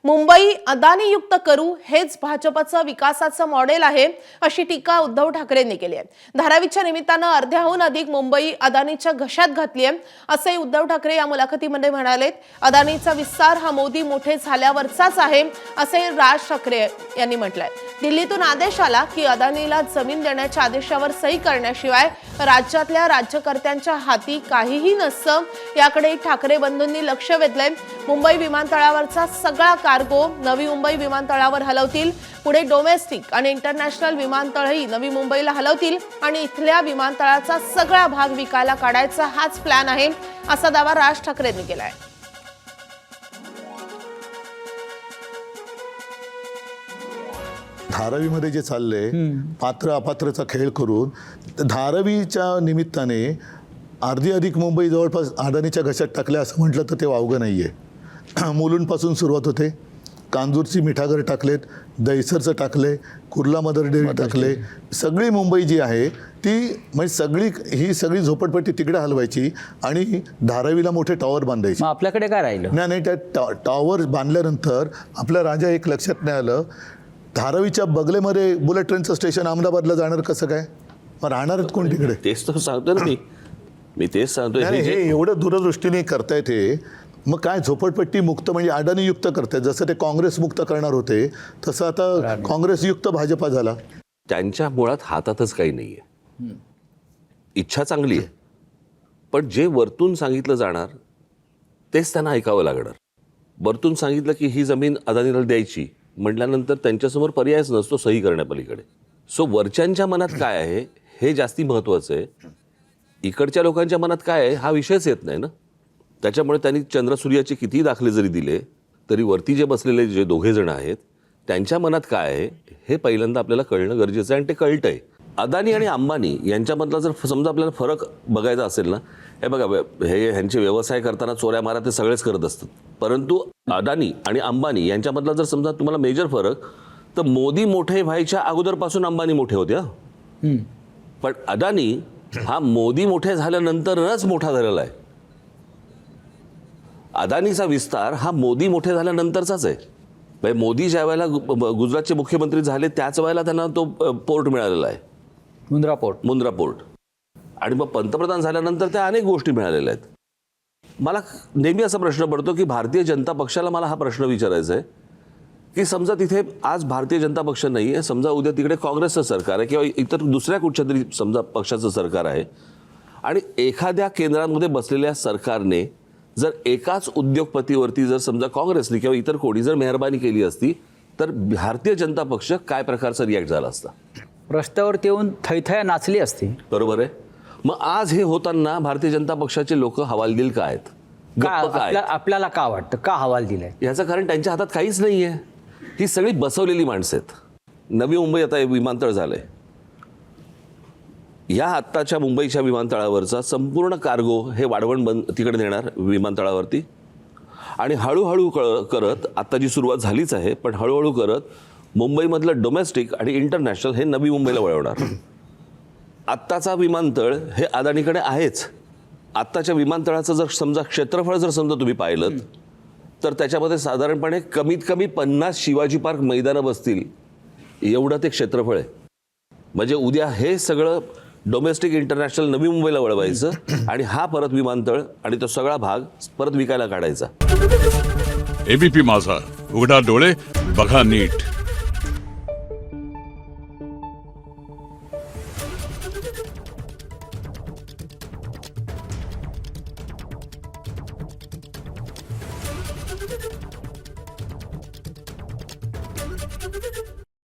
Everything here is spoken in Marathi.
मुंबई अदानीयुक्त करू हेच भाजपचं विकासाचं मॉडेल आहे अशी टीका उद्धव ठाकरेंनी केली आहे। धारावीच्या निमित्तानं अर्ध्याहून अधिक मुंबई अदानीच्या घशात घातली आहे असे उद्धव ठाकरे या मुलाखतीमध्ये म्हणाले। अदानीचा विस्तार हा मोदी मोठे झाल्यावरचाच आहे असे राज ठाकरे यांनी म्हटलंय। दिल्लीतून आदेश आला की अदानीला जमीन देण्याच्या आदेशावर सही करण्याशिवाय राज्यातल्या राज्यकर्त्यांच्या हाती काहीही नसतं याकडे ठाकरे बंधूंनी लक्ष वेधलंय। मुंबई विमानतळावरचा सगळा कार्गो नवी मुंबई विमानतळावर हलवतील। पुढे डोमेस्टिक आणि इंटरनॅशनल विमानतळही नवी मुंबईला हलवतील आणि इथल्या विमानतळाचा सगळा भाग विकायला काढायचा हाच प्लॅन आहे असा दावा राज ठाकरेंनी केलाय। धारावीमध्ये जे चाललंय पात्र अपात्रचा खेळ करून धारावीच्या निमित्ताने अर्धी अधिक मुंबई जवळपास अदानीच्या घशात टाकल्या असं म्हटलं तर ते वावगं नाहीये। मुलुंडपासून सुरुवात होते, कांजूरची मिठागर टाकलेत, दहिसरचं टाकले, कुर्ला मदर डेअरी टाकले। सगळी मुंबई जी आहे ती म्हणजे ही सगळी झोपडपट्टी तिकडे हलवायची आणि धारावीला मोठे टॉवर बांधायचे। आपल्याकडे काय राहिलं नाही त्या टॉवर बांधल्यानंतर आपल्या राजा एक लक्षात नाही आलं, धारावीच्या बगलेमध्ये बुलेट ट्रेनचं स्टेशन अहमदाबादला जाणार कसं काय, मग राहणार कोण तिकडे? तेच तर सांगतो ना मी तेच सांगतोय। हे एवढं दूरदृष्टीने करतायत हे, मग काय झोपडपट्टी मुक्त म्हणजे अडाणी युक्त करतायत। जसं ते काँग्रेस मुक्त करणार होते तसं आता काँग्रेस युक्त भाजपा झाला। त्यांच्या मुळात हातातच काही नाहीये, इच्छा चांगली आहे पण जे वरतून सांगितलं जाणार तेच त्यांना ऐकावं लागणार। वरतून सांगितलं की ही जमीन अदानीला द्यायची म्हटल्यानंतर त्यांच्यासमोर पर्यायच नसतो सही करण्यापलीकडे। सो वरच्यांच्या मनात काय आहे हे जास्ती महत्त्वाचं आहे, इकडच्या लोकांच्या मनात काय आहे हा विषयच येत नाही ना। त्याच्यामुळे त्यांनी चंद्रसूर्याचे कितीही दाखले जरी दिले तरी वरती जे बसलेले जे दोघे जण आहेत त्यांच्या मनात काय आहे हे पहिल्यांदा आपल्याला कळणं गरजेचं आहे आणि ते कळतंय। अदानी आणि अंबानी यांच्यामधला जर समजा आपल्याला फरक बघायचा असेल ना, हे बघा हे ह्यांचे व्यवसाय करताना चोऱ्या मारा ते सगळेच करत असतात, परंतु अदानी आणि अंबानी यांच्यामधला जर समजा तुम्हाला मेजर फरक तर मोदी मोठे व्हायच्या अगोदरपासून अंबानी मोठे होते पण अदानी हा मोदी मोठे झाल्यानंतरच मोठा झालेला आहे। अदानीचा विस्तार हा मोदी मोठे झाल्यानंतरचाच आहे। मोदी ज्या वेळेला गुजरातचे मुख्यमंत्री झाले त्याच वेळेला त्यांना तो पोर्ट मिळालेला आहे, मुंद्रा पोर्ट आणि मग पंतप्रधान झाल्यानंतर त्या अनेक गोष्टी मिळालेल्या आहेत। मला नेहमी असा प्रश्न पडतो की भारतीय जनता पक्षाला मला हा प्रश्न विचारायचा आहे की समजा तिथे आज भारतीय जनता पक्ष नाही आहे, समजा उद्या तिकडे काँग्रेसचं सरकार आहे किंवा इतर दुसऱ्या कुठच्या तरी समजा पक्षाचं सरकार आहे आणि एखाद्या केंद्रांमध्ये बसलेल्या सरकारने जर एकाच उद्योगपतीवरती जर समजा काँग्रेसने किंवा इतर कोणी जर मेहरबानी केली असती तर भारतीय जनता पक्ष काय प्रकारचा रिॲक्ट झाला असता? रस्त्यावरती येऊन थैथया नाचली असती। बरोबर आहे। मग आज हे होताना भारतीय जनता पक्षाचे लोक हवालदिल का आहेत? आपल्याला का वाटतं का हवाल दिलाय? याचं कारण त्यांच्या हातात काहीच नाही आहे, ही सगळी बसवलेली माणसं आहेत। नवी मुंबई आता विमानतळ झालंय, या आत्ताच्या मुंबईच्या विमानतळावरचा संपूर्ण कार्गो हे वाढवण तिकडे नेणार विमानतळावरती आणि हळूहळू करत आता जी सुरुवात झालीच आहे पण हळूहळू करत मुंबईमधलं डोमेस्टिक आणि इंटरनॅशनल हे नवी मुंबईला वळवणार। आत्ताचा विमानतळ हे अदानीकडे आहेच। आत्ताच्या विमानतळाचं जर समजा क्षेत्रफळ जर समजा तुम्ही पाहिलं तर त्याच्यामध्ये साधारणपणे कमीत कमी 50 शिवाजी पार्क मैदानं बसतील एवढं ते क्षेत्रफळ आहे। म्हणजे उद्या हे सगळं डोमेस्टिक इंटरनॅशनल नवी मुंबईला वळवायचं आणि हा परत विमानतळ आणि तो सगळा भाग परत विकायला काढायचा। एबीपी माझा, उघडा डोळे बघा नीट।